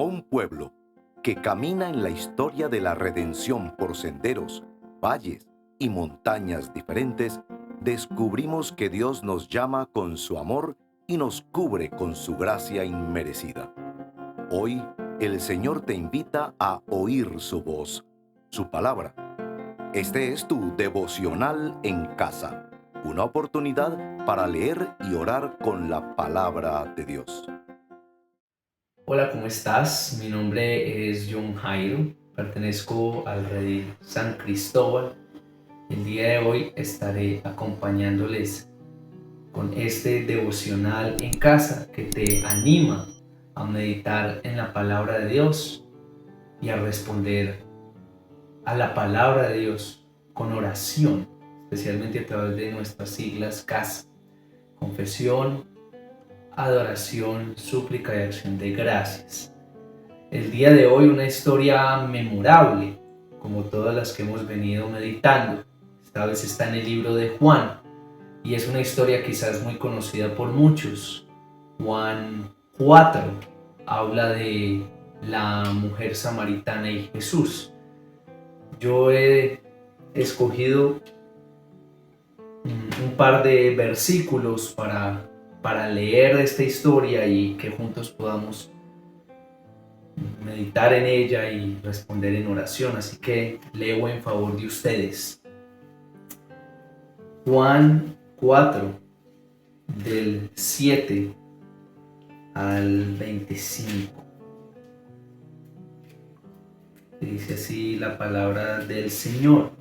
un pueblo que camina en la historia de la redención por senderos, valles y montañas diferentes, descubrimos que Dios nos llama con su amor y nos cubre con su gracia inmerecida. Hoy, el Señor te invita a oír su voz, su palabra. Este es tu devocional en casa, una oportunidad para leer y orar con la palabra de Dios. Hola, ¿cómo estás? Mi nombre es John Jairo, pertenezco al Redil San Cristóbal. El día de hoy estaré acompañándoles con este devocional en casa que te anima a meditar en la palabra de Dios y a responder a la palabra de Dios con oración, especialmente a través de nuestras siglas CAS: confesión, adoración, súplica y acción de gracias. El día de hoy una historia memorable, como todas las que hemos venido meditando. Esta vez está en el libro de Juan y es una historia quizás muy conocida por muchos. Juan 4 habla de la mujer samaritana y Jesús. Yo he escogido un par de versículos para leer esta historia y que juntos podamos meditar en ella y responder en oración, así que leo en favor de ustedes. Juan 4, del 7 al 25. Dice así la palabra del Señor.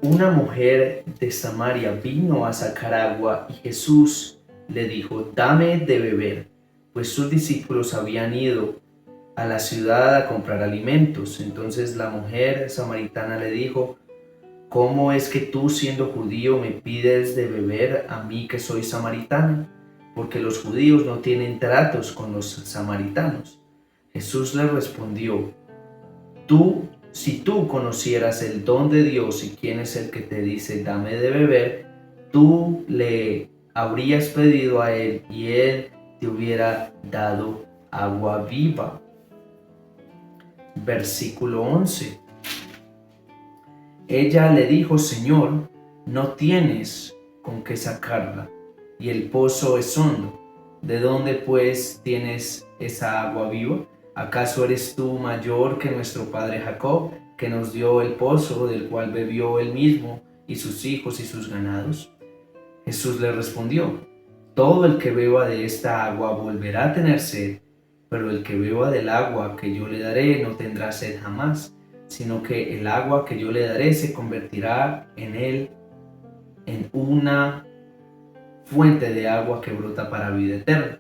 Una mujer de Samaria vino a sacar agua y Jesús le dijo: dame de beber, pues sus discípulos habían ido a la ciudad a comprar alimentos. Entonces la mujer samaritana le dijo: ¿cómo es que tú, siendo judío, me pides de beber a mí que soy samaritana? Porque los judíos no tienen tratos con los samaritanos. Jesús le respondió: si tú conocieras el don de Dios y quién es el que te dice dame de beber, tú le habrías pedido a él y él te hubiera dado agua viva. Versículo 11. Ella le dijo: Señor, no tienes con qué sacarla, y el pozo es hondo. ¿De dónde pues tienes esa agua viva? ¿Acaso eres tú mayor que nuestro padre Jacob, que nos dio el pozo del cual bebió él mismo y sus hijos y sus ganados? Jesús le respondió: todo el que beba de esta agua volverá a tener sed, pero el que beba del agua que yo le daré no tendrá sed jamás, sino que el agua que yo le daré se convertirá en él en una fuente de agua que brota para vida eterna.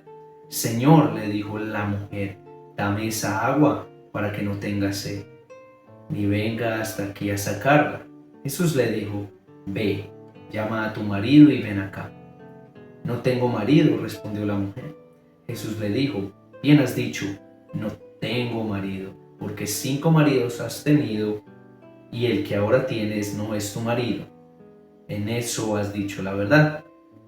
Señor, le dijo la mujer, dame esa agua para que no tenga sed, ni venga hasta aquí a sacarla. Jesús le dijo: ve, llama a tu marido y ven acá. No tengo marido, respondió la mujer. Jesús le dijo: bien has dicho, no tengo marido, porque 5 maridos has tenido y el que ahora tienes no es tu marido. En eso has dicho la verdad.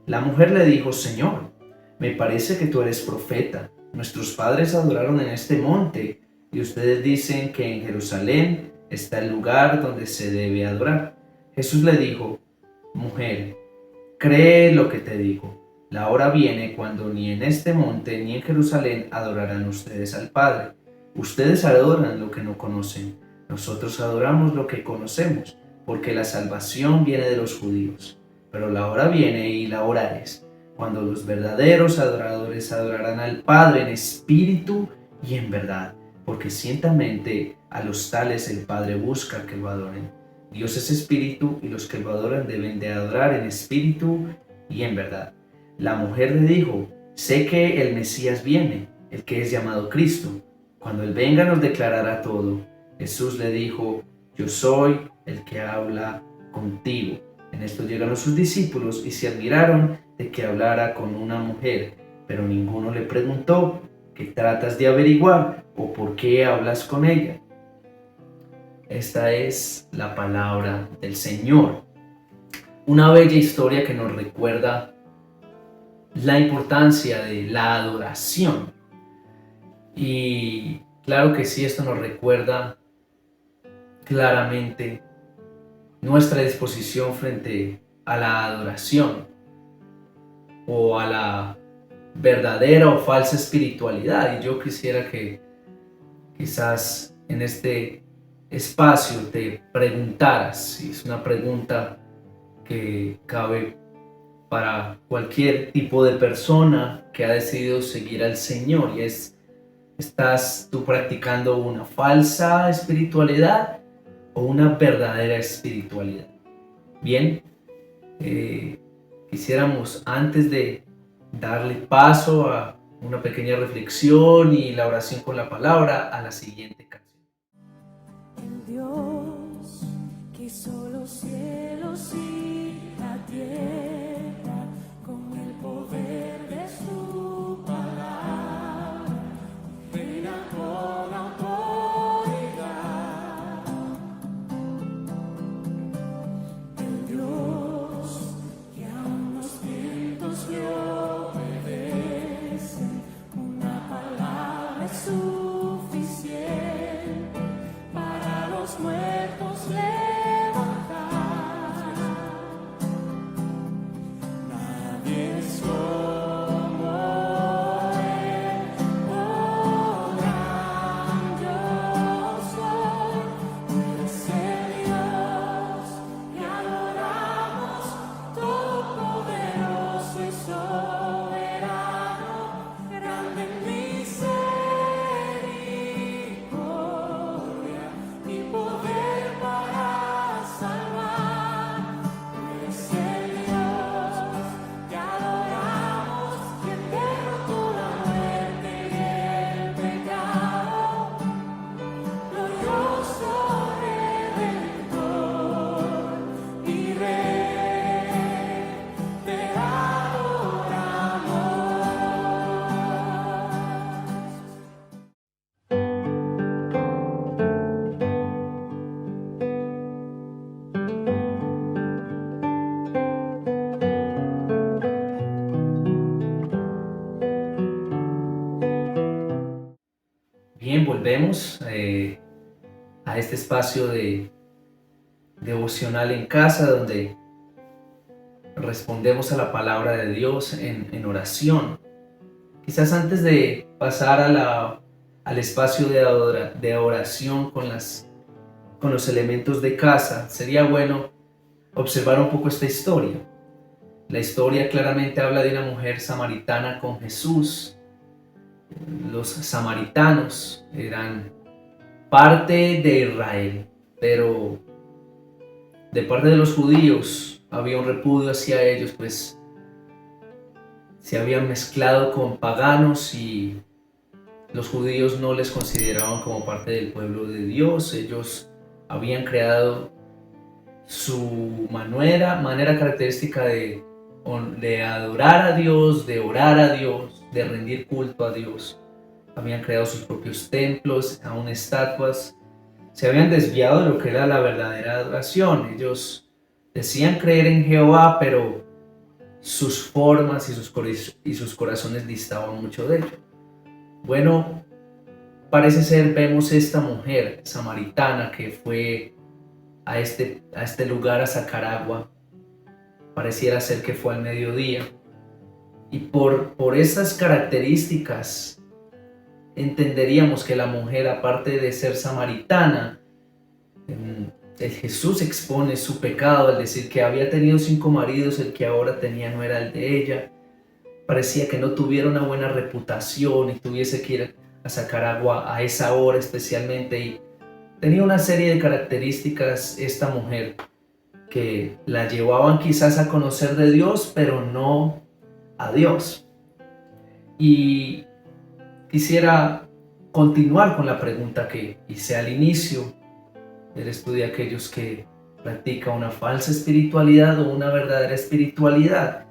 La mujer le dijo: Señor, me parece que tú eres profeta. Nuestros padres adoraron en este monte y ustedes dicen que en Jerusalén está el lugar donde se debe adorar. Jesús le dijo: mujer, cree lo que te digo. La hora viene cuando ni en este monte ni en Jerusalén adorarán ustedes al Padre. Ustedes adoran lo que no conocen. Nosotros adoramos lo que conocemos, porque la salvación viene de los judíos. Pero la hora viene y la hora es, cuando los verdaderos adoradores adorarán al Padre en espíritu y en verdad, porque ciertamente a los tales el Padre busca que lo adoren. Dios es espíritu y los que lo adoran deben de adorar en espíritu y en verdad. La mujer le dijo: sé que el Mesías viene, el que es llamado Cristo. Cuando Él venga nos declarará todo. Jesús le dijo: yo soy el que habla contigo. En esto llegaron sus discípulos y se admiraron de que hablara con una mujer, pero ninguno le preguntó: ¿qué tratas de averiguar o por qué hablas con ella? Esta es la palabra del Señor. Una bella historia que nos recuerda la importancia de la adoración. Y claro que sí, esto nos recuerda claramente nuestra disposición frente a la adoración o a la verdadera o falsa espiritualidad. Y yo quisiera que quizás en este espacio te preguntaras, si es una pregunta que cabe para cualquier tipo de persona que ha decidido seguir al Señor, y es: ¿estás tú practicando una falsa espiritualidad o una verdadera espiritualidad? Bien, quisiéramos, antes de darle paso a una pequeña reflexión y la oración con la palabra, a la siguiente canción. El Dios que hizo los cielos y la tierra con el poder de su palabra, reina con autoridad. El Dios que aún los vientos le obedecen, una palabra es suficiente para los muertos levantar. Nadie es como Él, oh gran yo soy. Eres el Dios que adoramos, todopoderoso y soberano, grande en misericordia y poder para salvar. Eres el Dios que adoramos, quien derrotó la muerte y el pecado, glorioso Redentor y Rey, te adoramos. Bien, volvemos a este espacio de devocional en casa, donde respondemos a la palabra de Dios en oración. Quizás antes de pasar al espacio de oración con los elementos de casa, sería bueno observar un poco esta historia. La historia claramente habla de una mujer samaritana con Jesús. Los samaritanos eran parte de Israel, pero de parte de los judíos había un repudio hacia ellos, pues se habían mezclado con paganos y los judíos no les consideraban como parte del pueblo de Dios. Ellos habían creado su manera característica de adorar a Dios, de orar a Dios, de rendir culto a Dios. Habían creado sus propios templos, aún estatuas. Se habían desviado de lo que era la verdadera adoración. Ellos decían creer en Jehová, pero sus formas y sus corazones distaban mucho de ello. Bueno, parece ser, vemos esta mujer samaritana que fue a este lugar a sacar agua. Pareciera ser que fue al mediodía. Y por esas características entenderíamos que la mujer, aparte de ser samaritana, Jesús expone su pecado al decir que había tenido 5 maridos, el que ahora tenía no era el de ella. Parecía que no tuviera una buena reputación y tuviese que ir a sacar agua a esa hora especialmente, y tenía una serie de características esta mujer que la llevaban quizás a conocer de Dios, pero no a Dios. Y quisiera continuar con la pregunta que hice al inicio del estudio de aquellos que practican una falsa espiritualidad o una verdadera espiritualidad.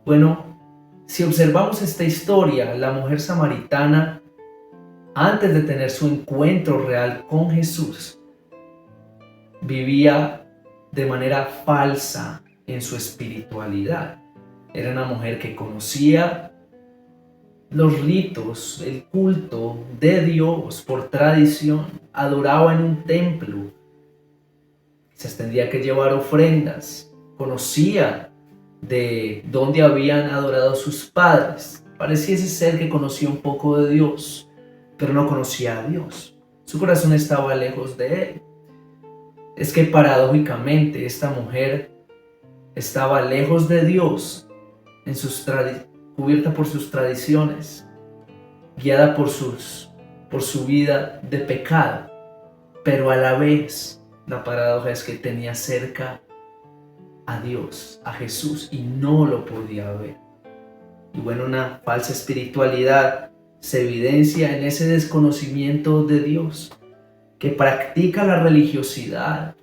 Bueno, si observamos esta historia, la mujer samaritana, antes de tener su encuentro real con Jesús, vivía de manera falsa en su espiritualidad. Era una mujer que conocía los ritos, el culto de Dios por tradición, adoraba en un templo, quizás tendría que llevar ofrendas, conocía de dónde habían adorado sus padres. Pareciese ser que conocía un poco de Dios, pero no conocía a Dios. Su corazón estaba lejos de él. Es que paradójicamente esta mujer estaba lejos de Dios, cubierta por sus tradiciones, guiada por su vida de pecado, pero a la vez la paradoja es que tenía cerca a Dios, a Jesús, y no lo podía ver. Y bueno, una falsa espiritualidad se evidencia en ese desconocimiento de Dios, que practica la religiosidad,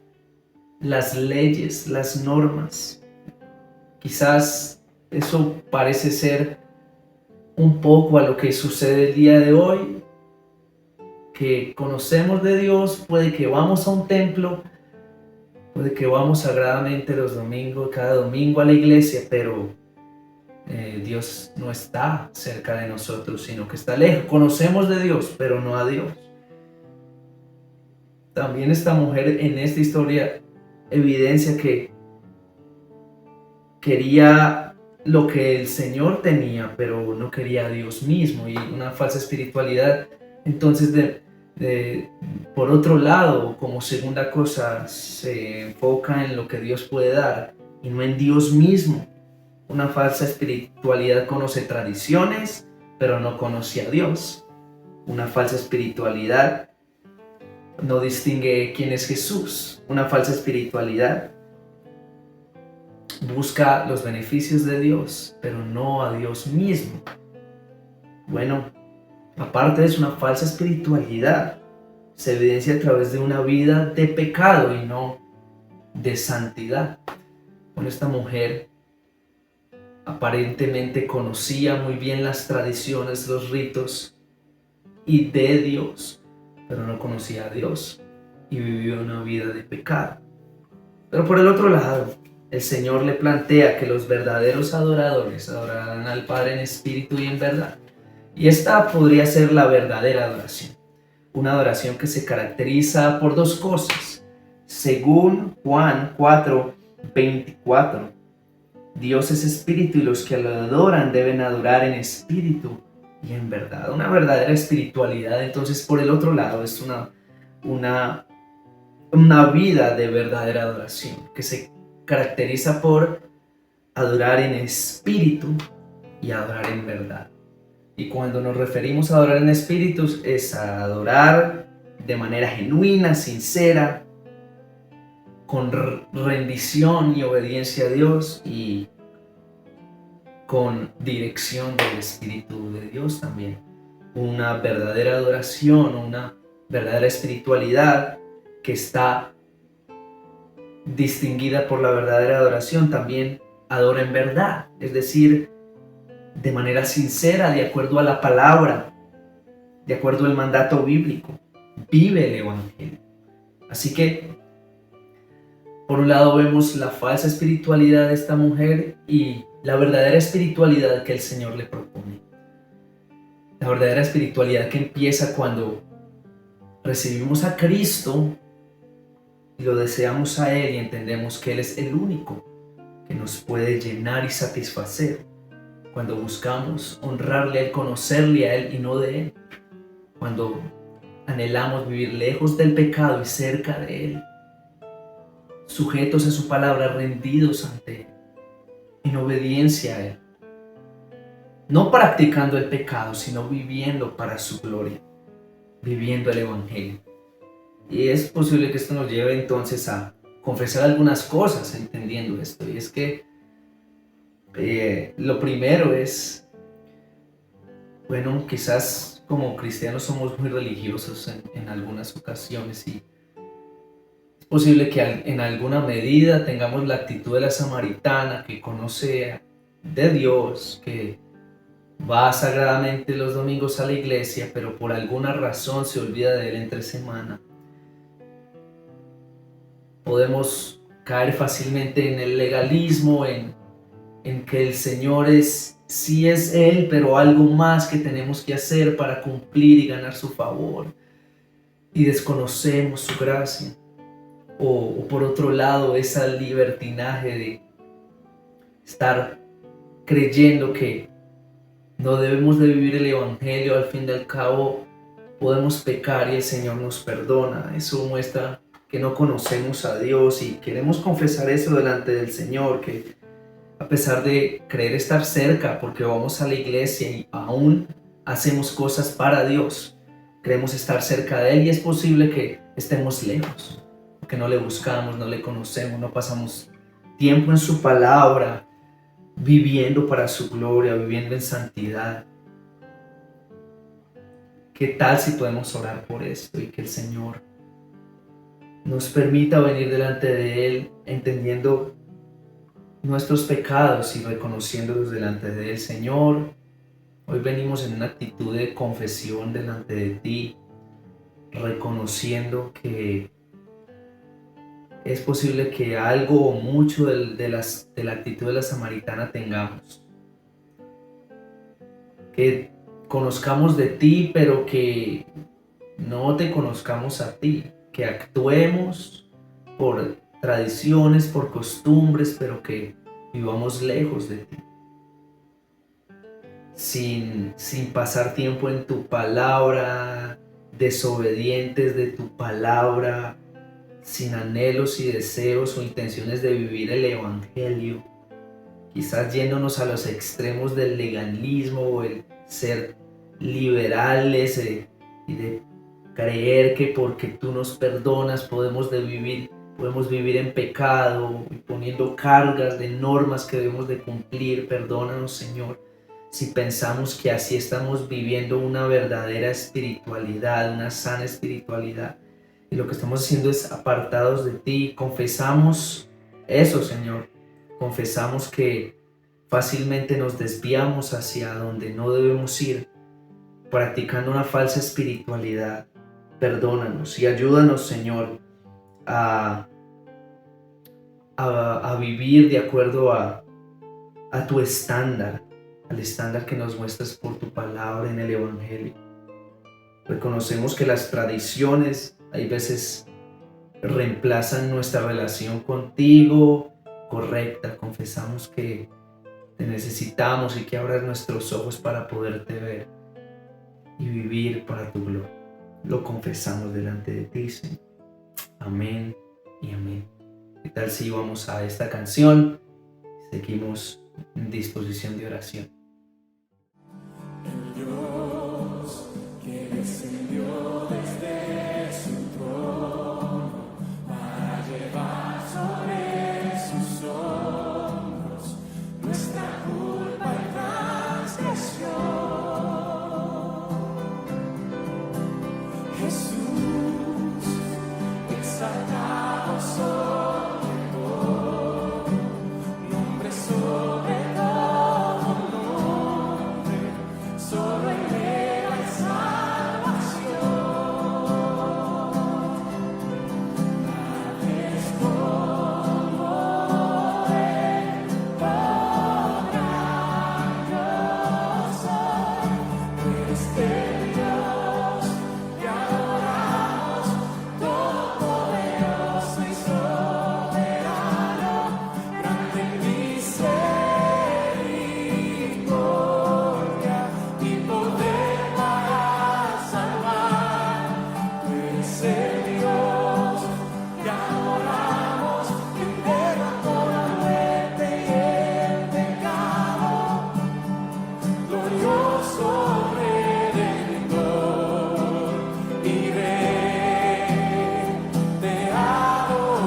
las leyes, las normas. Quizás eso parece ser un poco a lo que sucede el día de hoy, que conocemos de Dios, puede que vamos a un templo, puede que vamos sagradamente los domingos, cada domingo a la iglesia, pero Dios no está cerca de nosotros, sino que está lejos. Conocemos de Dios, pero no a Dios. También esta mujer en esta historia evidencia que quería lo que el Señor tenía, pero no quería a Dios mismo, y una falsa espiritualidad. Entonces, por otro lado, como segunda cosa, se enfoca en lo que Dios puede dar y no en Dios mismo. Una falsa espiritualidad conoce tradiciones, pero no conoce a Dios. Una falsa espiritualidad no distingue quién es Jesús. Una falsa espiritualidad busca los beneficios de Dios, pero no a Dios mismo. Bueno, aparte es una falsa espiritualidad. Se evidencia a través de una vida de pecado y no de santidad. Bueno, esta mujer aparentemente conocía muy bien las tradiciones, los ritos y de Dios, pero no conocía a Dios y vivió una vida de pecado. Pero por el otro lado, el Señor le plantea que los verdaderos adoradores adorarán al Padre en espíritu y en verdad. Y esta podría ser la verdadera adoración. Una adoración que se caracteriza por dos cosas. Según Juan 4:24, Dios es espíritu y los que lo adoran deben adorar en espíritu y en verdad. Una verdadera espiritualidad, entonces, por el otro lado, es una vida de verdadera adoración que se caracteriza por adorar en espíritu y adorar en verdad. Y cuando nos referimos a adorar en espíritu, es a adorar de manera genuina, sincera, con rendición y obediencia a Dios y con dirección del Espíritu de Dios también. Una verdadera adoración, una verdadera espiritualidad que está distinguida por la verdadera adoración también adora en verdad, es decir, de manera sincera, de acuerdo a la palabra, de acuerdo al mandato bíblico, vive el Evangelio. Así que por un lado vemos la falsa espiritualidad de esta mujer y la verdadera espiritualidad que el Señor le propone. La verdadera espiritualidad que empieza cuando recibimos a Cristo y lo deseamos a Él y entendemos que Él es el único que nos puede llenar y satisfacer. Cuando buscamos honrarle a Él, conocerle a Él y no de Él. Cuando anhelamos vivir lejos del pecado y cerca de Él. Sujetos a su palabra, rendidos ante Él, en obediencia a Él. No practicando el pecado, sino viviendo para su gloria, viviendo el Evangelio. Y es posible que esto nos lleve entonces a confesar algunas cosas entendiendo esto. Y es que lo primero es, bueno, quizás como cristianos somos muy religiosos en algunas ocasiones y es posible que en alguna medida tengamos la actitud de la samaritana que conoce de Dios, que va sagradamente los domingos a la iglesia, pero por alguna razón se olvida de Él entre semana. Podemos caer fácilmente en el legalismo, en en que el Señor sí es Él, pero algo más que tenemos que hacer para cumplir y ganar su favor. Y desconocemos su gracia. O por otro lado, esa libertinaje de estar creyendo que no debemos de vivir el Evangelio, al fin y al cabo podemos pecar y el Señor nos perdona. Eso muestra que no conocemos a Dios y queremos confesar eso delante del Señor, que a pesar de creer estar cerca porque vamos a la iglesia y aún hacemos cosas para Dios, creemos estar cerca de Él y es posible que estemos lejos, que no le buscamos, no le conocemos, no pasamos tiempo en su palabra, viviendo para su gloria, viviendo en santidad. ¿Qué tal si podemos orar por esto y que el Señor nos permita venir delante de Él entendiendo nuestros pecados y reconociéndolos delante de Él? Señor, hoy venimos en una actitud de confesión delante de ti, reconociendo que es posible que algo o mucho de la actitud de la samaritana tengamos. Que conozcamos de ti, pero que no te conozcamos a ti. Que actuemos por tradiciones, por costumbres, pero que vivamos lejos de ti. Sin pasar tiempo en tu palabra, desobedientes de tu palabra, sin anhelos y deseos o intenciones de vivir el Evangelio, quizás yéndonos a los extremos del legalismo o el ser liberales y de creer que porque tú nos perdonas podemos vivir en pecado y poniendo cargas de normas que debemos de cumplir. Perdónanos, Señor, si pensamos que así estamos viviendo una verdadera espiritualidad, una sana espiritualidad, y lo que estamos haciendo es apartados de ti. Confesamos eso, Señor. Confesamos que fácilmente nos desviamos hacia donde no debemos ir, practicando una falsa espiritualidad. Perdónanos y ayúdanos, Señor, a vivir de acuerdo a tu estándar, al estándar que nos muestras por tu palabra en el Evangelio. Reconocemos que las tradiciones hay veces reemplazan nuestra relación contigo correcta. Confesamos que te necesitamos y que abras nuestros ojos para poderte ver y vivir para tu gloria. Lo confesamos delante de ti, Señor. Amén y amén. ¿Qué tal si vamos a esta canción? Seguimos en disposición de oración. El Dios que descendió desde su trono para llevar sobre sus hombros nuestra culpa y transgresión. Jesús, exaltado sobre todo, nombre sobre todo nombre, solo en Él hay salvación. Nadie es como Él, gran yo soy, tú eres el Dios que adoramos, todopoderoso y soberano, grande en misericordia y poder para salvar. Tú eres el Dios que adoramos, quien derrotó la muerte y el pecado, glorioso Redentor y Rey, te adoramos.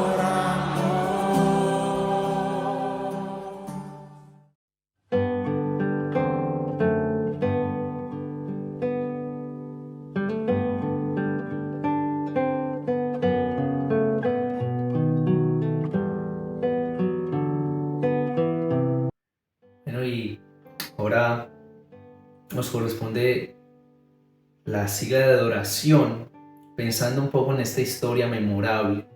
Bueno, y ahora nos corresponde la siga de adoración, pensando un poco en esta historia memorable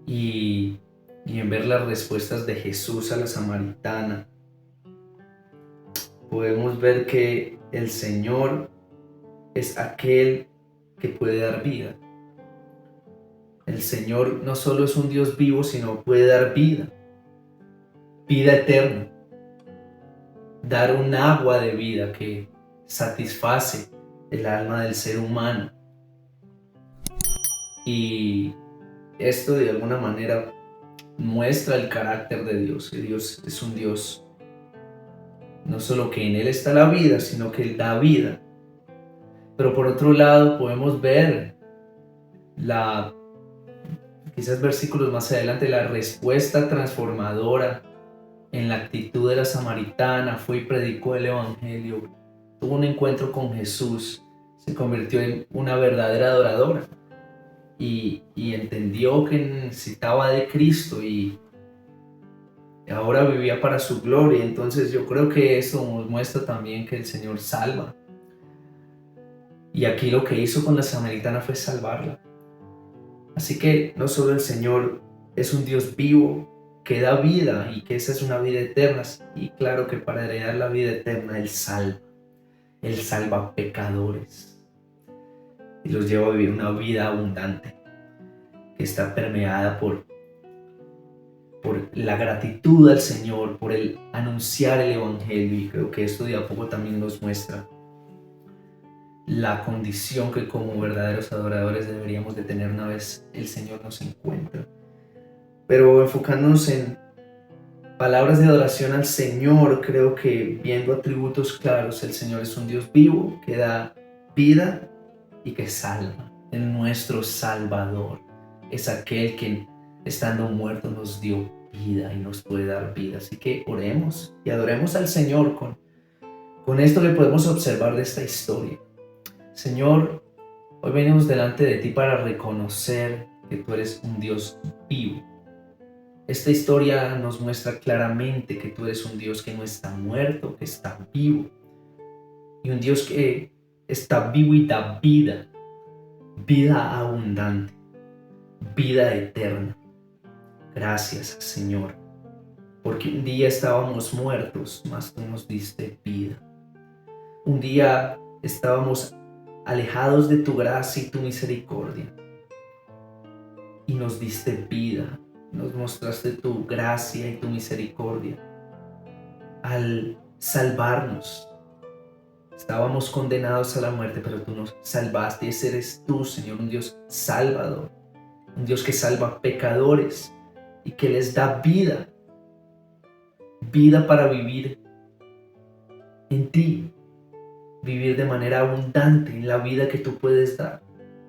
y en ver las respuestas de Jesús a la samaritana. podemos ver que el Señor es aquel que puede dar vida. El Señor no solo es un Dios vivo, sino puede dar vida, vida eterna, dar un agua de vida que satisface el alma del ser humano. Y esto de alguna manera muestra el carácter de Dios, que Dios es un Dios no solo que en Él está la vida, sino que Él da vida. Pero por otro lado podemos ver quizás versículos más adelante, la respuesta transformadora en la actitud de la samaritana. Fue y predicó el evangelio, tuvo un encuentro con Jesús, se convirtió en una verdadera adoradora y entendió que necesitaba de Cristo y ahora vivía para su gloria. Entonces yo creo que eso nos muestra también que el Señor salva, y aquí lo que hizo con la samaritana fue salvarla. Así que no solo el Señor es un Dios vivo que da vida y que esa es una vida eterna, y claro que para heredar la vida eterna Él salva pecadores y los lleva a vivir una vida abundante que está permeada por la gratitud al Señor, por el anunciar el evangelio. Y creo que esto de a poco también nos muestra la condición que como verdaderos adoradores deberíamos de tener una vez el Señor nos encuentra. Pero enfocándonos en palabras de adoración al Señor, creo que viendo atributos claros, el Señor es un Dios vivo que da vida y que salva. Es nuestro Salvador, es aquel que estando muerto nos dio vida y nos puede dar vida. Así que oremos y adoremos al Señor con esto que podemos observar de esta historia. Señor, hoy venimos delante de ti para reconocer que tú eres un Dios vivo. Esta historia nos muestra claramente que tú eres un Dios que no está muerto, que está vivo. Y un Dios que está vivo y da vida, vida abundante, vida eterna. Gracias, Señor, porque un día estábamos muertos, mas tú nos diste vida. Un día estábamos alejados de tu gracia y tu misericordia, y nos diste vida, nos mostraste tu gracia y tu misericordia al salvarnos. Estábamos condenados a la muerte, pero tú nos salvaste. Ese eres tú, Señor, un Dios salvador, un Dios que salva pecadores y que les da vida, vida para vivir en ti, vivir de manera abundante en la vida que tú puedes dar,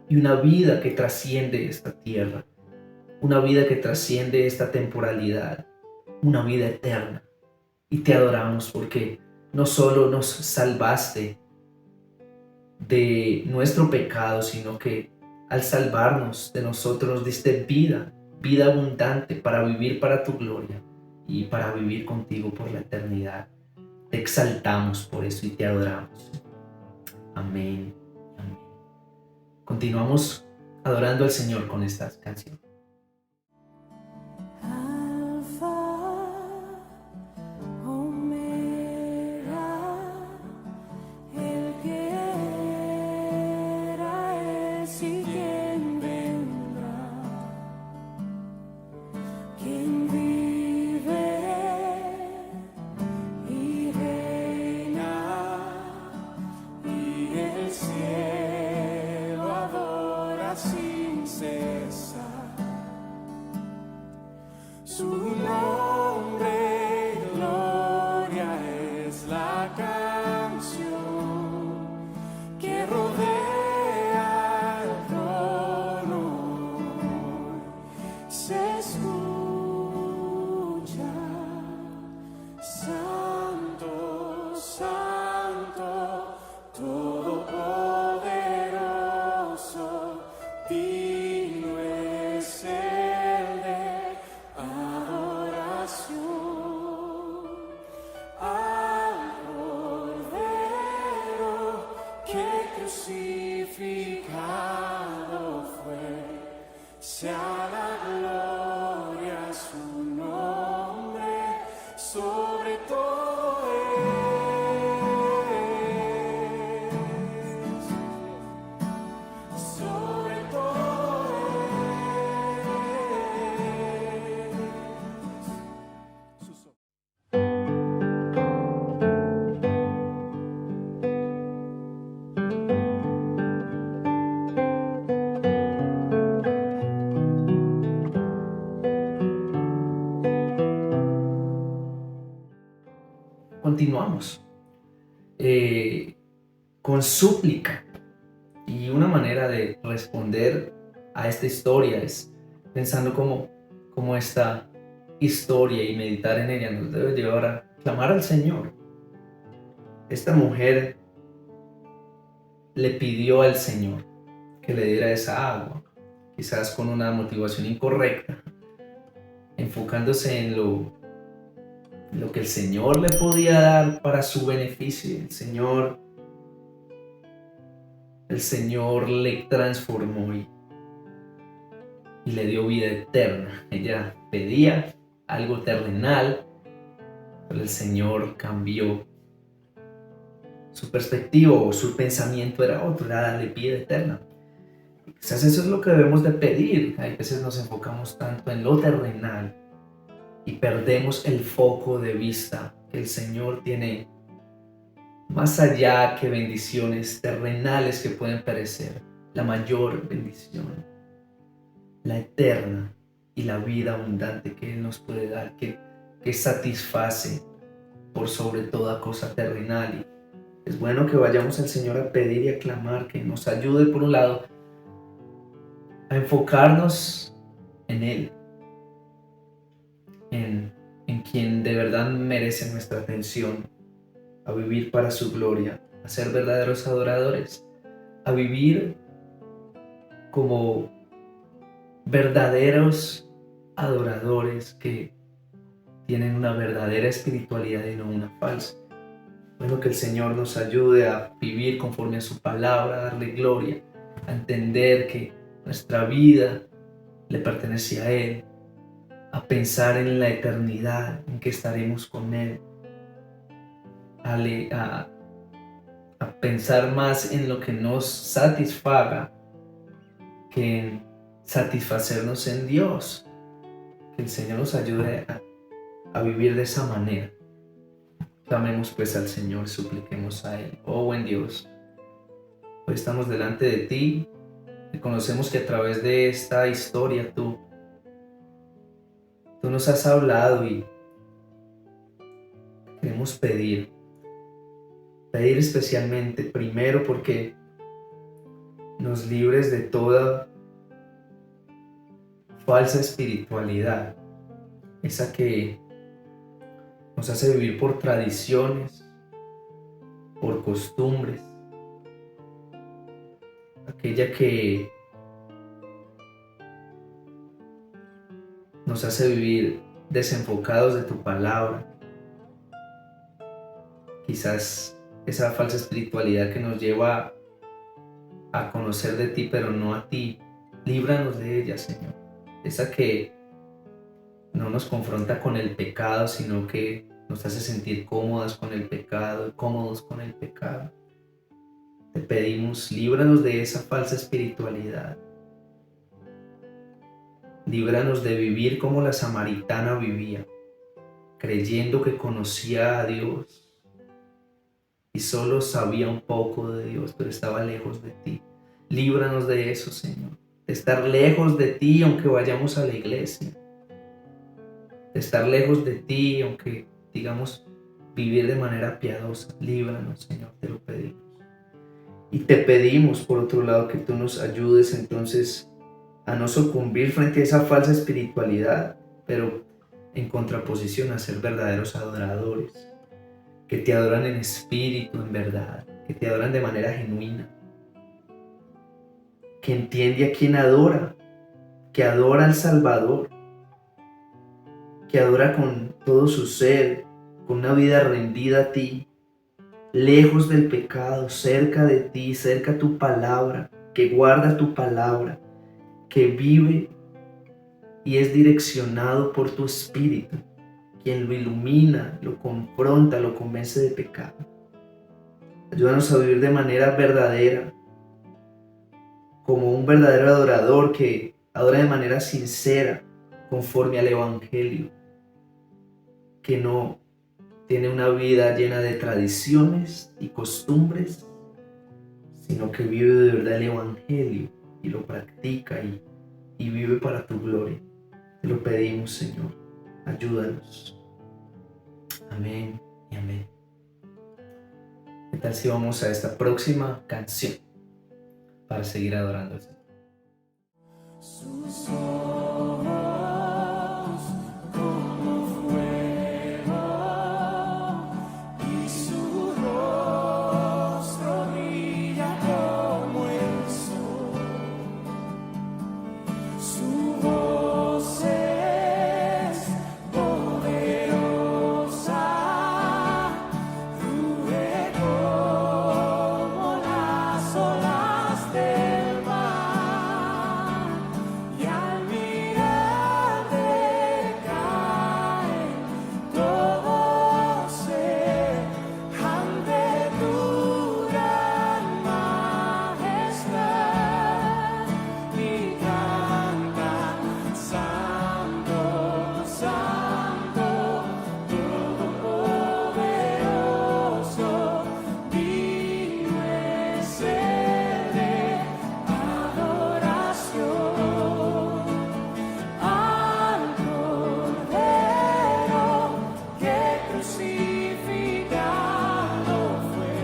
y una vida que trasciende esta tierra, una vida que trasciende esta temporalidad, una vida eterna. Y te adoramos porque no solo nos salvaste de nuestro pecado, sino que al salvarnos de nosotros nos diste vida, vida abundante para vivir para tu gloria y para vivir contigo por la eternidad. Te exaltamos por eso y te adoramos. Amén. Amén. Continuamos adorando al Señor con estas canciones. Sin cesar su nombre, gloria es la canción que rodea el trono. Se escucha, Santo, Santo, Todopoderoso. Digno es el de adoración al Cordero que crucificado fue. Sea la gloria a su nombre sobre todo él. continuamos con súplica. Y una manera de responder a esta historia es pensando cómo esta historia y meditar en ella nos debe llevar a clamar al Señor. Esta mujer le pidió al Señor que le diera esa agua, quizás con una motivación incorrecta, enfocándose en lo que el Señor le podía dar para su beneficio. El Señor le transformó y le dio vida eterna. Ella pedía algo terrenal, pero el Señor cambió su perspectiva, o su pensamiento era otro, era darle vida eterna. Quizás eso es lo que debemos de pedir. Hay veces nos enfocamos tanto en lo terrenal y perdemos el foco de vista que el Señor tiene más allá que bendiciones terrenales que pueden perecer. La mayor bendición, la eterna y la vida abundante que Él nos puede dar, que satisface por sobre toda cosa terrenal. Y es bueno que vayamos al Señor a pedir y a clamar que nos ayude, por un lado, a enfocarnos en Él, en quien de verdad merece nuestra atención, a vivir para su gloria, a ser verdaderos adoradores, a vivir como verdaderos adoradores que tienen una verdadera espiritualidad y no una falsa. Bueno, que el Señor nos ayude a vivir conforme a su palabra, a darle gloria, a entender que nuestra vida le pertenece a Él, a pensar en la eternidad, en que estaremos con Él, a pensar más en lo que nos satisfaga que en satisfacernos en Dios. Que el Señor nos ayude a vivir de esa manera. Clamemos pues al Señor, supliquemos a Él. Oh buen Dios, hoy estamos delante de ti. Reconocemos que a través de esta historia tú nos has hablado y queremos pedir especialmente, primero porque nos libres de toda falsa espiritualidad, esa que nos hace vivir por tradiciones, por costumbres, aquella que nos hace vivir desenfocados de tu palabra, quizás esa falsa espiritualidad que nos lleva a conocer de ti pero no a ti. Líbranos de ella, Señor, esa que no nos confronta con el pecado, sino que nos hace sentir cómodas con el pecado y cómodos con el pecado. Te pedimos, líbranos de esa falsa espiritualidad. Líbranos de vivir como la samaritana vivía, creyendo que conocía a Dios y solo sabía un poco de Dios, pero estaba lejos de ti. Líbranos de eso, Señor, de estar lejos de ti aunque vayamos a la iglesia, de estar lejos de ti aunque digamos vivir de manera piadosa. Líbranos, Señor, te lo pedimos. Y te pedimos, por otro lado, que tú nos ayudes entonces a no sucumbir frente a esa falsa espiritualidad, pero en contraposición a ser verdaderos adoradores, que te adoran en espíritu, en verdad, que te adoran de manera genuina, que entiende a quien adora, que adora al Salvador, que adora con todo su ser, con una vida rendida a ti, lejos del pecado, cerca de ti, cerca a tu palabra, que guarda tu palabra, que vive y es direccionado por tu espíritu, quien lo ilumina, lo confronta, lo convence de pecado. Ayúdanos a vivir de manera verdadera, como un verdadero adorador que adora de manera sincera, conforme al Evangelio, que no tiene una vida llena de tradiciones y costumbres, sino que vive de verdad el Evangelio y lo practica y vive para tu gloria. Te lo pedimos, Señor. Ayúdanos. Amén y amén. ¿Qué tal si vamos a esta próxima canción para seguir adorando al Señor? Sus ojos como fuego y su rostro brilla como el sol. Su voz es poderosa, ruge como las olas del mar. Y al mirarte caen todos ante tu gran majestad y cantan: Santo, Santo, Todopoderoso, digno es ser de adoración al Cordero que crucificado fue.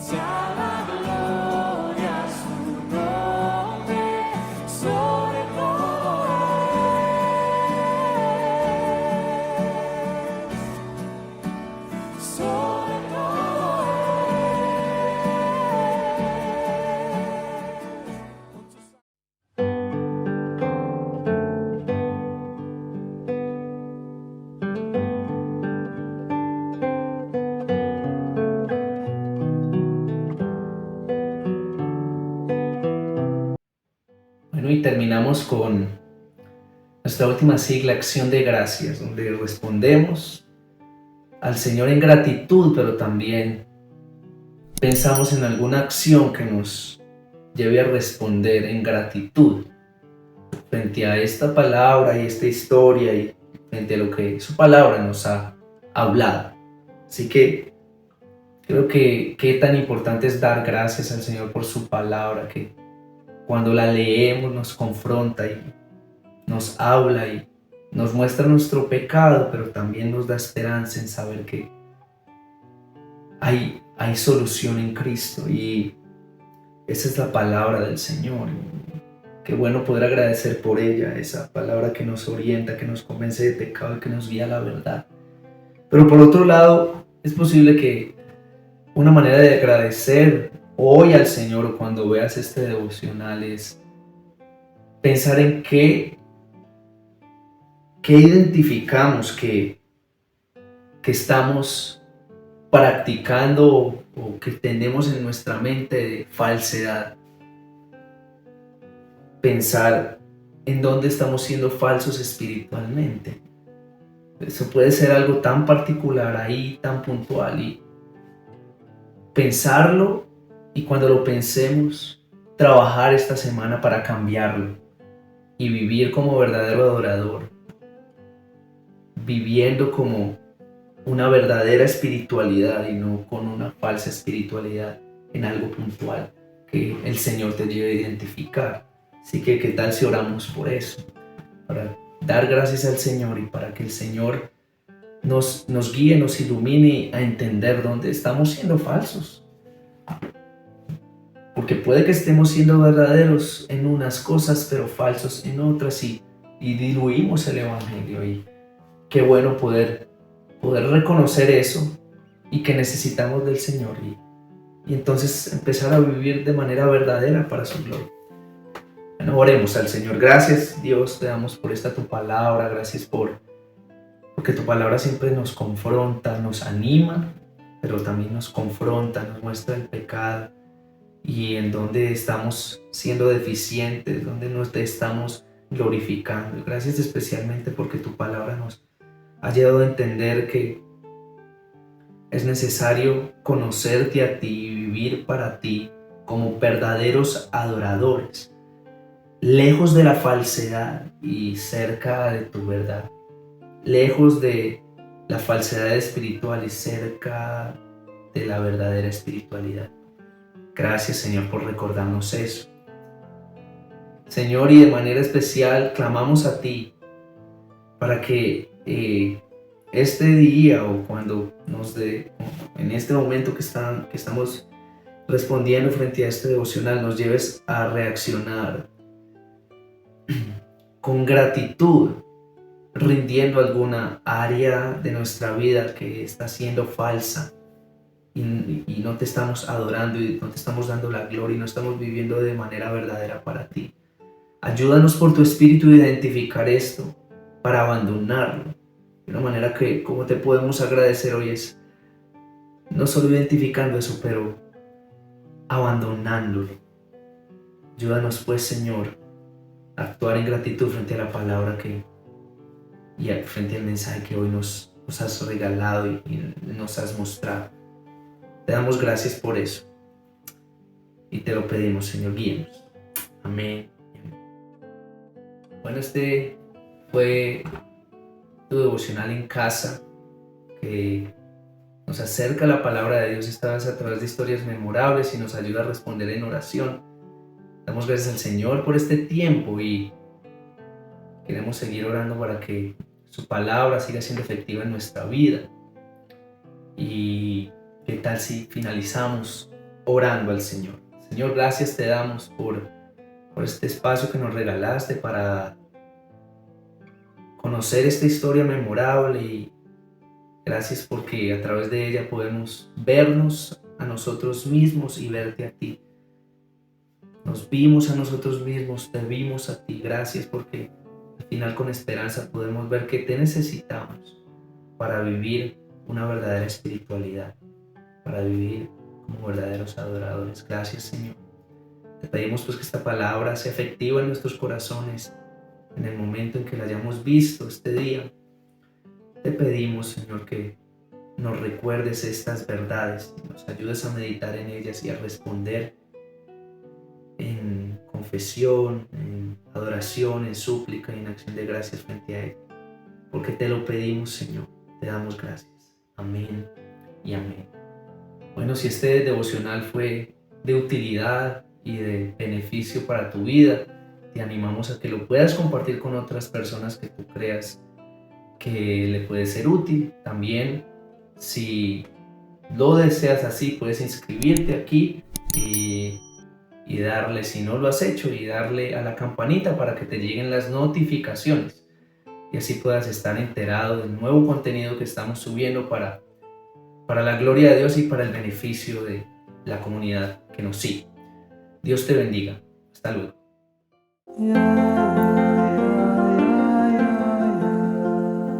Sea la gloria a su nombre sobre todo sobre todo Bueno, y terminamos con nuestra última sigla, acción de gracias, donde respondemos al Señor en gratitud, pero también pensamos en alguna acción que nos lleve a responder en gratitud frente a esta palabra y esta historia y frente a lo que su palabra nos ha hablado. Así que creo que qué tan importante es dar gracias al Señor por su palabra, que cuando la leemos nos confronta y nos habla y nos muestra nuestro pecado, pero también nos da esperanza en saber que hay solución en Cristo, y esa es la palabra del Señor. Qué bueno poder agradecer por ella, esa palabra que nos orienta, que nos convence de pecado y que nos guía a la verdad. Pero por otro lado, es posible que una manera de agradecer hoy al Señor, o cuando veas este devocional, es pensar en qué identificamos que estamos practicando o que tenemos en nuestra mente de falsedad. Pensar en dónde estamos siendo falsos espiritualmente. Eso puede ser algo tan particular ahí, tan puntual, y pensarlo, y cuando lo pensemos, trabajar esta semana para cambiarlo y vivir como verdadero adorador, viviendo como una verdadera espiritualidad y no con una falsa espiritualidad en algo puntual que el Señor te lleve a identificar. Así que ¿qué tal si oramos por eso? Para dar gracias al Señor y para que el Señor nos guíe, nos ilumine a entender dónde estamos siendo falsos. Porque puede que estemos siendo verdaderos en unas cosas, pero falsos en otras, y diluimos el Evangelio. Y qué bueno poder reconocer eso y que necesitamos del Señor, y entonces empezar a vivir de manera verdadera para su gloria. Bueno, oremos al Señor. Gracias, Dios, te damos por esta tu palabra. Gracias porque tu palabra siempre nos confronta, nos anima, pero también nos confronta, nos muestra el pecado y en dónde estamos siendo deficientes, dónde nos estamos glorificando. Gracias especialmente porque tu palabra nos ha llevado a entender que es necesario conocerte a ti y vivir para ti como verdaderos adoradores, lejos de la falsedad y cerca de tu verdad, lejos de la falsedad espiritual y cerca de la verdadera espiritualidad. Gracias, Señor, por recordarnos eso. Señor, y de manera especial clamamos a ti para que este día o cuando en este momento que estamos respondiendo frente a este devocional, nos lleves a reaccionar con gratitud, rindiendo alguna área de nuestra vida que está siendo falsa y no te estamos adorando y no te estamos dando la gloria y no estamos viviendo de manera verdadera para ti. Ayúdanos por tu Espíritu a identificar esto para abandonarlo. De una manera que, como te podemos agradecer hoy, es no solo identificando eso, pero abandonándolo. Ayúdanos pues, Señor, a actuar en gratitud frente a la palabra y frente al mensaje que hoy nos has regalado y nos has mostrado. Te damos gracias por eso y te lo pedimos, Señor, guíenos. Amén. Bueno, este fue tu devocional en casa, que nos acerca a la palabra de Dios esta vez a través de historias memorables y nos ayuda a responder en oración. Damos gracias al Señor por este tiempo y queremos seguir orando para que su palabra siga siendo efectiva en nuestra vida. Y qué tal si finalizamos orando al Señor. Señor, gracias te damos por este espacio que nos regalaste para conocer esta historia memorable, y gracias porque a través de ella podemos vernos a nosotros mismos y verte a ti. Nos vimos a nosotros mismos, te vimos a ti. Gracias porque al final con esperanza podemos ver que te necesitamos para vivir una verdadera espiritualidad, para vivir como verdaderos adoradores. Gracias, Señor. Te pedimos pues que esta palabra sea efectiva en nuestros corazones en el momento en que la hayamos visto este día. Te pedimos, Señor, que nos recuerdes estas verdades, nos ayudes a meditar en ellas y a responder en confesión, en adoración, en súplica y en acción de gracias frente a Él. Porque te lo pedimos, Señor, te damos gracias. Amén y amén. Bueno, si este devocional fue de utilidad y de beneficio para tu vida, te animamos a que lo puedas compartir con otras personas que tú creas que le puede ser útil. También, si lo deseas así, puedes inscribirte aquí y darle, si no lo has hecho, y darle a la campanita para que te lleguen las notificaciones y así puedas estar enterado del nuevo contenido que estamos subiendo para la gloria de Dios y para el beneficio de la comunidad que nos sigue. Dios te bendiga. Hasta luego.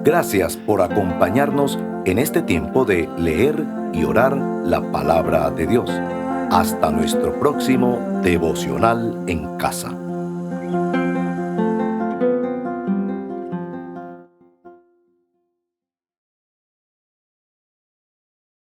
Gracias por acompañarnos en este tiempo de leer y orar la palabra de Dios. Hasta nuestro próximo devocional en casa.